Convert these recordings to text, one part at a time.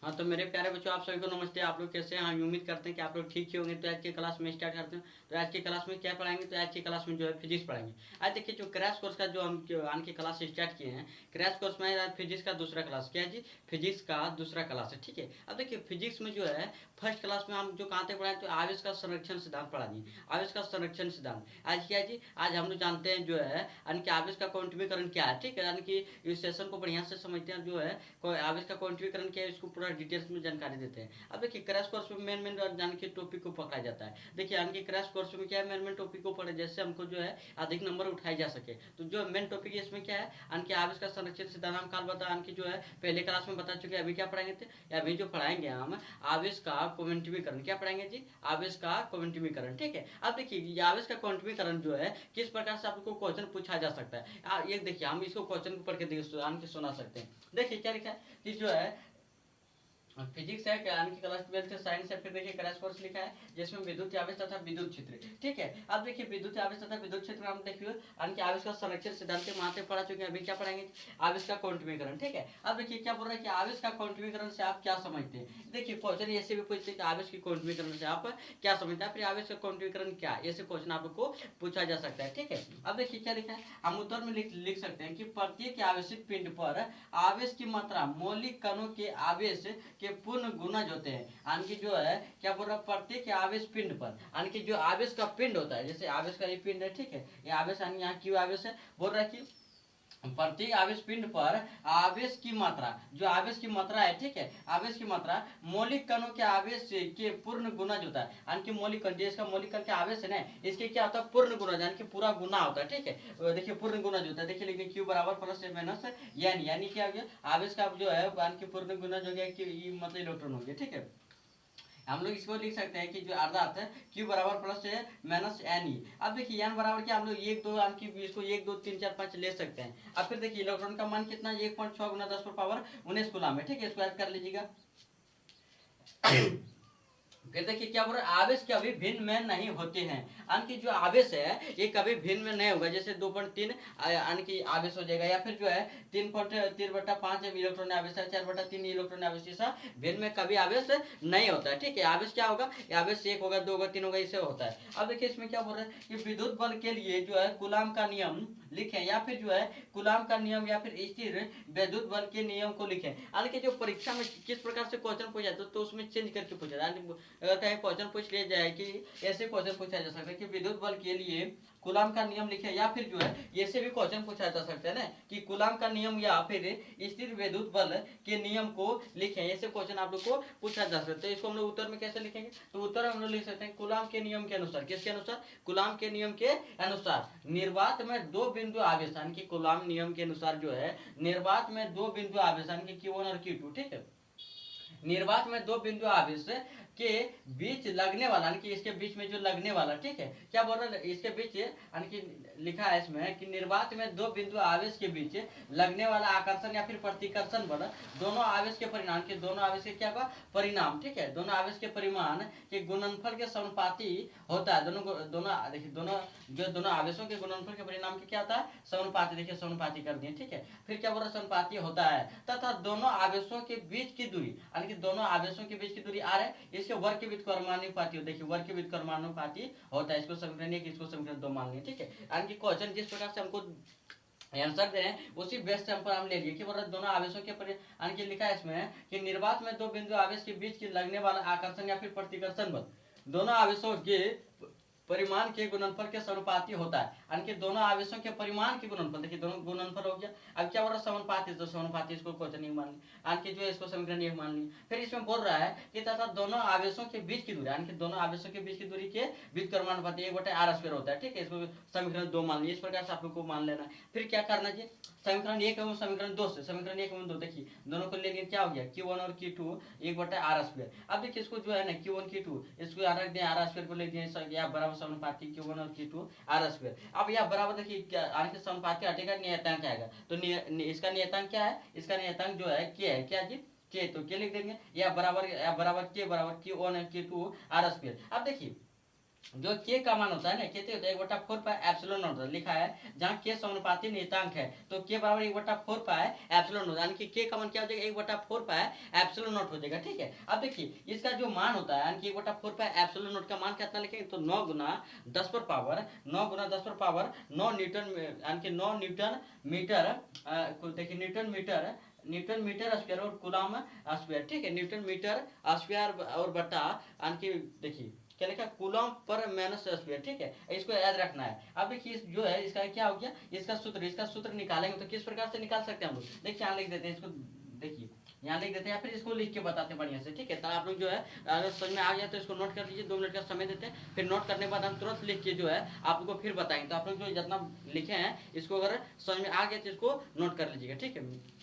हाँ तो मेरे प्यारे बच्चों, आप सभी को नमस्ते। आप लोग कैसे हैं? हम उम्मीद करते हैं कि आप लोग ठीक ही होंगे। तो आज की क्लास में स्टार्ट करते हैं। तो आज की क्लास में क्या पढ़ाएंगे? तो आज की क्लास में जो है फिजिक्स पढ़ाएंगे। आज देखिए, जो क्रैश कोर्स का जो हम आने की क्लास स्टार्ट किए हैं, क्रैश कोर्स में आज फिजिक्स का दूसरा क्लास। क्या है जी? फिजिक्स का दूसरा क्लास है, ठीक है। अब देखिए, फिजिक्स में जो है फर्स्ट क्लास में हम जो कहाँ तक पढ़ाए, तो आवेश का संरक्षण सिद्धांत पढ़ा दिए। आवेश का संरक्षण सिद्धांत आज क्या है जी? आज हम लोग जानते हैं जो है यानी कि आवेश का क्वांटमीकरण क्या है, ठीक है। यानी कि इस सेशन को बढ़िया से समझते हैं जो है आवेश का क्वांटिफिकेशन क्या है, इसको पूरा डिटेल्स में जानकारी देते हैं। अब देखिए, क्रैश कोर्स में मेन मेन जान के टॉपिक को पकड़ा जाता है। देखिए, यानी कि क्रैश कोर्स में क्या है, मेन मेन टॉपिक को पढ़े जैसे हमको जो है अधिक नंबर उठाए जा सके। तो जो मेन टॉपिक है इसमें क्या है, यानी कि आवेश का संरक्षण सिद्धांत हम काल बता, यानी कि जो है पहले क्लास में बता चुके हैं। अभी क्या पढ़ाएंगे थे, अभी जो पढ़ाएंगे हम आवेश का क्वांटिफिकेशन। क्या पढ़ाएंगे जी? आवेश का क्वांटिफिकेशन, ठीक है। अब देखिए, ये आवेश का क्वांटिफिकेशन जो है किस प्रकार से आपको क्वेश्चन पूछा जा सकता है। ये देखिए, हम इसको क्वेश्चन को पढ़ के सुना सकते हैं। देखिए क्या लिखा है कि जो है फिजिक्स है, यानी कि क्लास 12 से साइंस है। फिर देखिए क्रैश कोर्स लिखा है जिसमें विद्युत आवेश तथा विद्युत क्षेत्र, ठीक है। अब देखिए, विद्युत आवेश तथा विद्युत क्षेत्र हम देखिए यानी कि आवेश का संरक्षण सिद्धांत के माते पढ़ा चुके हैं। अभी क्या पढ़ाएंगे? आवेश का क्वांटमीकरण, ठीक है। अब देखिए क्या बोल रहा है कि आवेश का क्वांटमीकरण से आप क्या समझते हैं। देखिए, क्वेश्चन ऐसे भी पूछते हैं कि आवेश की क्वांटमीकरण से आप क्या समझते हैं, फिर आवेश का क्वांटमीकरण क्या, ऐसे क्वेश्चन आपको पूछा जा सकता है, ठीक है। अब देखिए क्या लिखा है, हम उत्तर में लिख सकते हैं कि प्रत्येक आवेशित पिंड पर आवेश की मात्रा मौलिक कणों के आवेश के पूर्ण गुणज होते हैं। यानी कि जो है क्या बोल रहा है, प्रत्येक आवेश पिंड पर, यानी कि जो आवेश का पिंड होता है, जैसे आवेश का ये पिंड है, ठीक है। ये आवेश यानी यहाँ क्यों आवेश है, बोल रहा है कि प्रत्येक आवेश पिंड पर आवेश की मात्रा, जो आवेश की मात्रा है, ठीक है, आवेश की मात्रा मौलिक कणों के आवेश के पूर्ण गुणज होता है। यानी कि मौलिक कण, इसका मौलिक कण के आवेश है ना, इसके क्या होता है, पूर्ण गुणज, यानी कि पूरा गुना होता है, ठीक है। देखिए पूर्ण गुणज होता है। देखिए लिखिए क्यू बराबर प्लस ए माइनस एन, यानी क्या हो गया, आवेश का जो है यानी कि पूर्ण गुणज हो गया कि मतलब इलेक्ट्रॉन हो गया, ठीक है। हम लोग इसको लिख सकते हैं कि जो अर्थात है क्यू बराबर प्लस है माइनस एन ई। अब देखिए एन बराबर क्या, हम लोग एक दो की इसको 1 2 3 4 5 ले सकते हैं। अब फिर देखिए इलेक्ट्रॉन का मान कितना, 1.6 गुना 10 कूलम है, ठीक है। इसको याद कर लीजिएगा। फिर देखिए क्या बोल रहे हैं, आवेश कभी भिन्न में नहीं होते हैं। यानी कि जो आवेश है ये कभी भिन्न में नहीं होगा। जैसे 2.3 यानी कि आवेश हो जाएगा, या फिर जो है 3.3/5 इलेक्ट्रॉन आवेश है, 4/3 इलेक्ट्रॉन आवेश, ऐसा भिन्न में कभी आवेश नहीं होता है, ठीक है। आवेश क्या होगा, आवेश 1 होगा, 2 होगा, 3 होगा, इसे होता है। अब देखिए इसमें क्या बोल रहे हैं कि विद्युत बल के लिए जो है कूलम का नियम लिखें, या फिर जो है कूलम का नियम, या फिर स्थिर विद्युत बल के नियम को लिखें। यानी कि जो परीक्षा में किस प्रकार से क्वेश्चन पूछा जाता है, तो उसमें चेंज करके पूछा जाता है। अगर कहीं क्वेश्चन पूछ लिया जाए कि ऐसे क्वेश्चन पूछा जा सकता है कि विद्युत बल के लिए कूलम का नियम लिखे, या फिर जो है ऐसे भी क्वेश्चन पूछा जा सकता है ना कि कूलम का नियम या फिर स्थिर विद्युत बल के नियम को लिखें। ऐसे क्वेश्चन आप लोग को पूछा जा सकता है। इसको हम लोग उत्तर में कैसे लिखेंगे, तो उत्तर हम लोग लिख सकते हैं कूलम के नियम के अनुसार। किसके अनुसार? कूलम के नियम के अनुसार निर्वात में दो बिंदु आवेश, यानी कि कूलम नियम के अनुसार जो है निर्वात में दो बिंदु आवेश, यानी कि Q1 और Q2, ठीक है। निर्वात में दो बिंदु आवेश के बीच लगने वाला, यानी कि इसके बीच में जो लगने वाला, ठीक है, क्या बोल रहा है, इसके बीच यानी कि लिखा है इसमें कि निर्वात में दो बिंदु आवेश के बीच लगने वाला आकर्षण या फिर प्रतिकर्षण बल दोनों आवेश के परिणाम के, दोनों आवेश के क्या होगा, परिणाम, ठीक है, दोनों आवेश के परिमाण के गुणनफल के समानुपाती होता है। दोनों दोनों देखिए दोनों आवेशों के गुणनफल के परिणाम के क्या होता है, समानुपाती। देखिए समानुपाती कर दिए, ठीक है। फिर क्या बोल रहा है, समानुपाती होता है तथा दोनों आवेशों के बीच की दूरी, यानी कि दोनों आवेशों के बीच की दूरी r है, इसके वर्ग के व्युत्क्रमानुपाती होता है। देखिए वर्ग के व्युत्क्रमानुपाती होता है। इसको समीकरण 1, इसको समीकरण 2 मान लिया, ठीक है। यानी कि क्वेश्चन जिस प्रकार से हमको आंसर दे रहे हैं उसी बेस पर हम ले लिए कि बोल दोनों आवेशों के यानी कि लिखा है इसमें कि निर्वात में दो बिंदु आवेश के बीच की लगने वाला आकर्षण या फिर प्रतिकर्षण बल दोनों आवेशों के परिमाण के गुणनफल के समानुपाती होता है। यानी कि दोनों आवेशों के परिमाण के गुणनफल, देखिए दोनों गुणनफल हो गया। अब क्या बोल रहा है, समानुपाती, तो समानुपाती इसको क्वेश्चन नहीं मान लिया, यानी कि जो इसको समीकरण 1 मान लिया। फिर इसमें बोल रहा है कि तथा दोनों आवेशों के बीच की दूरी, यानी कि दोनों आवेशों के बीच की दूरी के व्युत्क्रमानुपाती 1/r² होता है, ठीक है। इसको समीकरण 2 मान लिया। इस प्रकार से आप लोग को मान लेना है। फिर क्या करना चाहिए, समीकरण 1 एवं समीकरण 2 से, समीकरण 1 एवं 2 देखिए दोनों को लेंगे, क्या हो गया, Q1 और Q2 1/r²। अब देखिए इसको जो है ना Q1 Q2 इसको रख दें, r² को ले दिए, या बराबर समानुपाती Q1 और Q2 r²। अब यह बराबर देखिए यानी कि समानुपाती हटेगा, नियतांक आएगा, तो इसका नियतांक क्या है, इसका नियतांक जो है K है, क्या जी, K, तो K लिख देंगे, या बराबर K बराबर Q1 Q2 r²। अब देखिए जो के का मान होता है ना, कहते होता है 1/4 पाई एप्सिलॉन नॉट लिखा है, जहाँ के समानुपाती नियतांक है तो के बराबर 1/4 पाई एप्सिलॉन नॉट, यानी कि के का मान क्या हो जाएगा 1/4 पाई एप्सिलॉन नॉट हो जाएगा। ठीक है, अब देखिए इसका जो मान होता है यानी कि 1/4 पाई एप्सिलॉन नॉट का मान कितना लिखेंगे, तो 9 गुना 10 पर पावर 9 न्यूटन, यानी कि 9 न्यूटन मीटर, देखिए न्यूटन मीटर स्क्वायर और कूलम स्क्वायर। ठीक है, न्यूटन मीटर स्क्वायर और बटा, यानी कि देखिए क्या लिखा, कूलम पर माइनस स्क्वायर। ठीक है, इसको याद रखना है। अब देखिए जो है इसका क्या हो गया, इसका सूत्र निकालेंगे तो किस प्रकार से निकाल सकते हैं हम लोग, देखिए यहाँ लिख देते हैं इसको, देखिए यहाँ लिख देते हैं या फिर इसको लिख के बताते हैं बढ़िया से। ठीक है, तो आप लोग जो है अगर समझ में आ गया तो इसको नोट कर लीजिए, 2 मिनट का समय देते हैं, फिर नोट करने के बाद हम तुरंत लिख के जो है आप लोग को फिर बताएंगे। तो आप लोग जो जितना लिखे हैं इसको अगर समझ में आ गया तो इसको नोट कर लीजिएगा। ठीक है,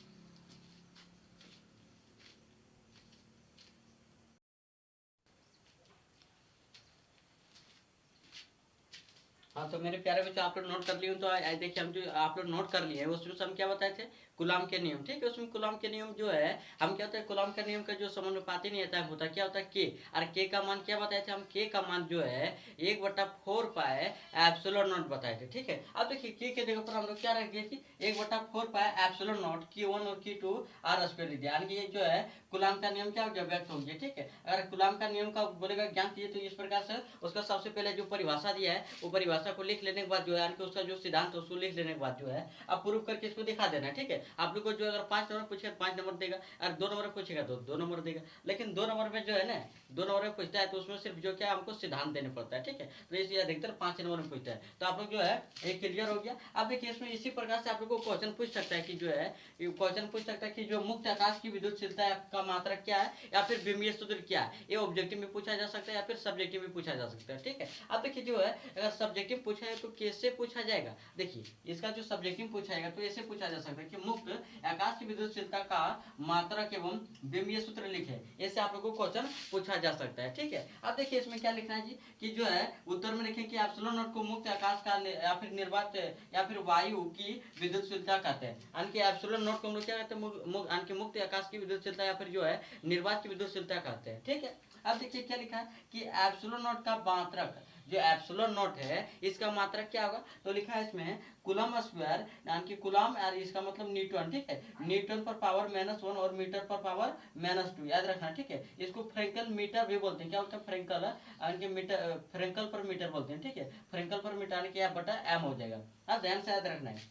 हाँ तो मेरे प्यारे बच्चों आप लोग नोट कर लिए हो, तो देखिए हम जो आप लोग नोट कर लिए हैं उसमें से हम क्या बताए थे, गुलाम के नियम। ठीक है, उसमें गुलाम के नियम जो है हम क्या होता है, गुलाम का नियम का जो समानुपाती नियतांक होता है क्या होता है, के। और के का मान क्या बताए थे हम, के का मान जो है 1/4 पाई एप्सिलॉन नॉट बताए थे। ठीक है, अब देखिए के जगह पर हम लोग क्या रख दिए कि 1/4 पाई एप्सिलॉन नॉट Q1 और Q2 आर स्क्वायर लिख दिया, यानी कि ये जो है गुलाम का नियम क्या हो गया, व्यक्त हो गया। ठीक है, अगर गुलाम का नियम का बोलेगा ज्ञान कीजिए तो इस प्रकार से उसका सबसे पहले जो परिभाषा दिया है वो परिभाषा को लिख लेने के बाद जो है उसका जो सिद्धांत है उसको लिख लेने के बाद जो है अब प्रूफ करके इसको दिखा देना है। ठीक है, आप लोग को जो अगर 5 नंबर पूछेगा 5 नंबर देगा, और 2 नंबर पूछेगा तो 2 नंबर देगा, लेकिन 2 नंबर में जो है ना 2 नंबर में पूछता है तो उसमें सिर्फ जो क्या हमको सिद्धांत देने पड़ता है। ठीक है, तो इसलिए अधिकतर 5 नंबर में पूछता है, तो आप लोग जो है एक क्लियर हो गया। अब देखिए इसमें इसी प्रकार से आप लोग को क्वेश्चन पूछ सकता है कि जो है क्वेश्चन पूछ सकता है कि जो मुक्त आकाश की विद्युतशीलता का मात्रा क्या है या फिर बिंबीय सूत्र क्या है, ये ऑब्जेक्टिव में पूछा जा सकता है या फिर सब्जेक्टिव में पूछा जा सकता है। ठीक है, अब देखिए जो है अगर सब्जेक्टिव पूछा है तो कैसे पूछा जाएगा, देखिए इसका जो सब्जेक्टिव पूछा जाएगा तो ऐसे पूछा जा सकता है कि मुक्त आकाश की विद्युतशीलता का मात्रक एवं बिंबीय सूत्र लिखे, ऐसे आप लोगों को क्वेश्चन पूछा जा सकता है। ठीक है, अब देखिए इसमें क्या लिखना है जी कि जो है उत्तर में लिखें कि एप्सिलॉन नॉट को मुक्त आकाश का या फिर निर्वात या फिर वायु की विद्युतशीलता कहते हैं, यानी कि एप्सिलॉन नॉट को हम लोग क्या कहते हैं, यानी कि मुक्त आकाश की विद्युतशीलता या फिर जो है निर्वात की विद्युतशीलता कहते हैं। ठीक है, अब देखिए क्या लिखा है कि एप्सिलॉन नॉट का मात्रक, जो एप्सिलॉन नॉट है इसका मात्रक क्या होगा, तो लिखा है इसमें कूलम स्क्वायर, यानी कि कूलम और इसका मतलब न्यूटन। ठीक है, न्यूटन पर पावर -1 और मीटर पर पावर -2 याद रखना। ठीक है, इसको फ्रेंकल मीटर भी बोलते हैं, क्या बोलते हैं फ्रेंकल, यानी कि मीटर, फ्रेंकल पर मीटर बोलते हैं। ठीक है, फ्रेंकल पर मीटर यानी कि F/m हो जाएगा, अब ध्यान से याद रखना है।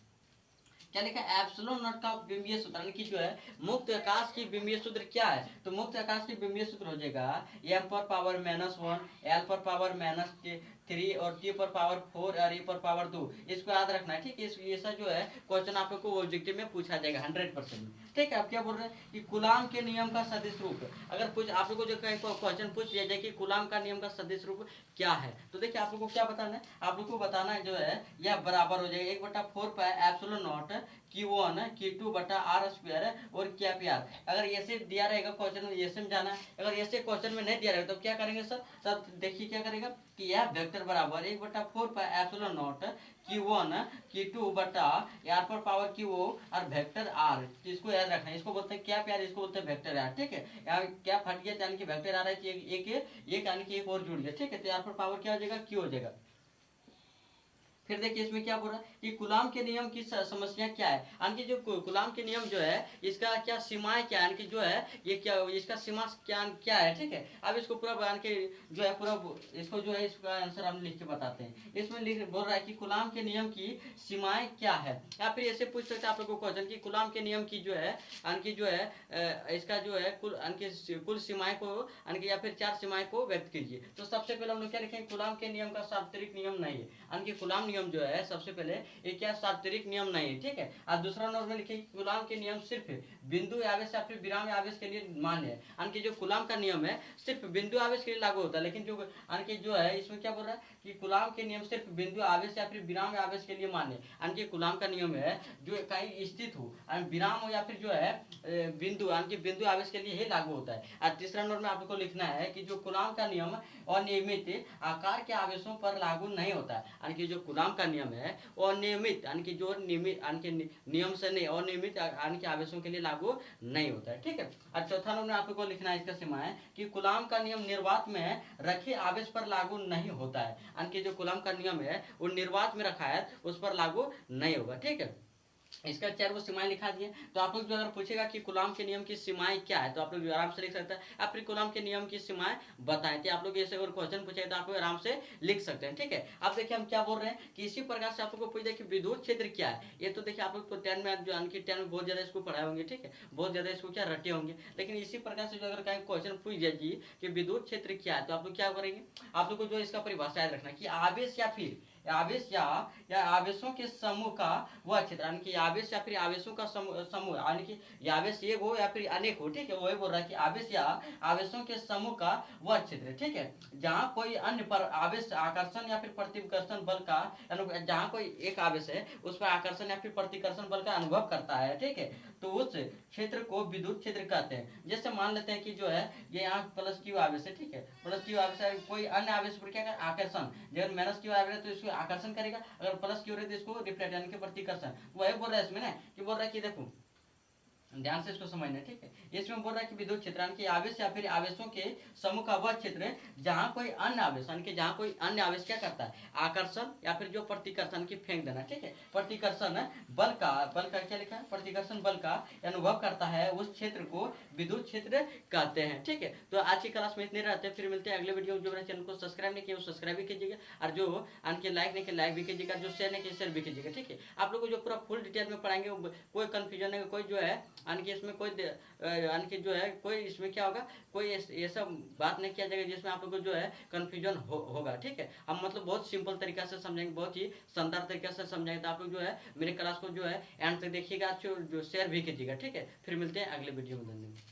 क्या लिखा है, एप्सिलॉन नॉट का बिंबीय सूत्र, यानी कि जो है मुक्त आकाश की बिंबीय सूत्र क्या है, तो मुक्त आकाश की बिंबीय सूत्र हो जाएगा m पर पावर -1, l पर पावर -3 और t पर पावर 4 और e पर पावर 2, इसको याद रखना है। ठीक है, ऐसा जो है क्वेश्चन आप लोग को ऑब्जेक्टिव में पूछा जाएगा 100%। ठीक है, आप क्या बोल रहे हैं कि कूलाम के नियम का सदिश रूप, अगर कुछ आप लोग को जो क्वेश्चन पूछ लिया जाए कि कूलाम का नियम का सदिश रूप क्या है, तो देखिए आप लोग को क्या बताना है, आप लोग को बताना है जो है यह बराबर हो जाएगा 1/4 pi epsilon not Q1 Q2 बटा आर स्क्वायर और क्या पी आर। अगर ऐसे दिया रहेगा क्वेश्चन में ऐसे में जाना है, अगर ऐसे क्वेश्चन में नहीं दिया रहेगा तो क्या करेंगे सर, तब देखिए क्या करेगा कि यह वेक्टर बराबर 1/4 pi epsilon not Q1 Q2 बटा आर पर पावर Q और वेक्टर आर, इसको याद रखना है, इसको बोलते हैं क्या प्यार, इसको बोलते हैं वेक्टर आर। ठीक है, यहाँ क्या फट गया यानी कि वेक्टर आर है, एक यानी कि एक और जुड़ गया। ठीक है, तो आर पर पावर क्या हो जाएगा, Q हो जाएगा। फिर देखिए इसमें क्या बोल रहा है कि गुलाम के नियम की समस्या क्या है, यानी कि जो गुलाम के नियम जो है इसका क्या सीमाएं क्या है, यानी कि जो है ये क्या इसका सीमा क्या क्या है। ठीक है, अब इसको पूरा बयान के जो है पूरा इसको जो है इसका आंसर हम लिख के बताते हैं। इसमें लिख बोल रहा है कि गुलाम के नियम की सीमाएं क्या है, या फिर ऐसे पूछ सकते हैं आप लोगों को क्वेश्चन कि गुलाम के नियम की जो है यानी कि जो है इसका जो है कुल सीमाएं को यानी कि या फिर 4 सीमाएं को व्यक्त कीजिए। तो सबसे पहले हम लोग क्या लिखेंगे, गुलाम के नियम का सार्वत्रिक नियम नहीं है, यानी कि गुलाम नियम जो है सबसे पहले ये क्या सार्वत्रिक नियम नहीं है। ठीक है, और दूसरा नंबर में लिखेंगे गुलाम के नियम सिर्फ बिंदु आवेश या फिर विराम आवेश के लिए मान्य है, यानी कि जो गुलाम का नियम है सिर्फ बिंदु आवेश के लिए लागू होता है, लेकिन जो यानी कि जो है इसमें क्या बोल रहा है कि कूलाम के नियम सिर्फ बिंदु आवेश या फिर विराम आवेश के लिए मान्य, यानी कि कूलाम का नियम है जो कहीं स्थित हो, विराम हो या फिर जो है बिंदु, यानी कि बिंदु आवेश के लिए ही लागू होता है। और तीसरा नंबर में आपको लिखना है कि जो कूलाम का नियम अनियमित आकार के आवेशों पर लागू नहीं होता है, यानी कि जो कूलाम का नियम है वो अनियमित, यानी कि जो नियमित, यानी कि नियम से नहीं, अनियमित यानी कि आवेशों के लिए लागू नहीं होता है। ठीक है। और चौथा नंबर में आपको लिखना है इसका सीमा है कि कूलाम का नियम निर्वात में रखे आवेश पर लागू नहीं होता है, यानी कि जो कूलाम का नियम है वो निर्वात में रखा है उस पर लागू नहीं होगा। ठीक है। इसका 4 सीमाएं लिखा दिए। तो आप लोग जो अगर पूछेगा कि कूलाम के नियम की सीमाएं क्या है, तो आप लोग आराम से लिख सकते हैं, आप फिर कूलाम के नियम की सीमाएं बताएं। आप लोग ऐसे अगर क्वेश्चन पूछेगा तो आप लोग आराम से लिख सकते हैं। ठीक है। आप देखिए हम क्या बोल रहे हैं कि इसी प्रकार से आप लोग को पूछ कि विद्युत क्षेत्र क्या है। ये तो देखिए आप लोग तो 10 में जो यानी कि 10 में बहुत ज्यादा इसको पढ़ाए होंगे। ठीक है। बहुत ज्यादा इसको क्या रटे होंगे, लेकिन इसी प्रकार से जो अगर कहीं क्वेश्चन पूछ जाएगी कि विद्युत क्षेत्र क्या है, तो आप लोग क्या करेंगे, आप लोग को जो इसका परिभाषा याद रखना कि आवेश या फिर आवेश या आवेशों के समूह का वह क्षेत्र, यानी कि आवेश या फिर आवेशों का समूह, यानी कि आवेश एक हो या फिर अनेक हो। ठीक है। वही बोल रहा है कि आवेश या आवेशों के समूह का वह क्षेत्र। ठीक है। जहाँ कोई अन्य पर आवेश आकर्षण या फिर प्रतिकर्षण बल का, जहाँ कोई एक आवेश है उस पर आकर्षण या फिर प्रतिकर्षण बल का अनुभव करता है। ठीक है। तो उस क्षेत्र को विद्युत क्षेत्र कहते हैं। जैसे मान लेते हैं कि जो है ये यहाँ प्लस क्यू आवेश है। ठीक है। प्लस क्यू आवेश है, कोई अन्य आवेश पर क्या कर आकर्षण, जब माइनस क्यू आवेश है तो इसको आकर्षण करेगा, अगर प्लस क्यू रहे तो इसको रिफ्लेक्ट यानी कि प्रतिकर्षण। वही बोल रहा है इसमें ना कि बोल रहा है कि देखो ध्यान से इसको समझना। ठीक है। इसमें बोल रहा है कि विद्युत क्षेत्र यानी कि आवेश या फिर आवेशों के समूह का वह क्षेत्र जहां कोई अन्य आवेश, यानी कि जहां कोई अन्य आवेश क्या करता है, आकर्षण या फिर जो प्रतिकर्षण की फेंक देना। ठीक है। प्रतिकर्षण बल का क्या लिखा है, प्रतिकर्षण बल का अनुभव करता है, उस क्षेत्र को विद्युत क्षेत्र कहते हैं। ठीक है। तो आज की क्लास में इतने रहते हैं, फिर मिलते हैं अगले वीडियो। जो मेरे चैनल को सब्सक्राइब नहीं किया वो सब्सक्राइब भी कीजिएगा, और जो यानी कि लाइक नहीं किया लाइक भी कीजिएगा, जो शेयर नहीं किया शेयर भी कीजिएगा। ठीक है। आप लोग को जो पूरा फुल डिटेल में पढ़ाएंगे, कोई कंफ्यूजन है, कोई जो है यानी कि इसमें कोई यानी कि जो है कोई इसमें क्या होगा, कोई ये सब बात नहीं किया जाएगा जिसमें आप लोग को जो है कंफ्यूजन होगा। ठीक है। हम मतलब बहुत सिंपल तरीका से समझेंगे, बहुत ही शानदार तरीका से समझाएंगे। तो आप लोग जो है मेरे क्लास को जो है एंड तक देखिएगा, जो शेयर भी कीजिएगा। ठीक है। फिर मिलते हैं अगले वीडियो में। धन्यवाद।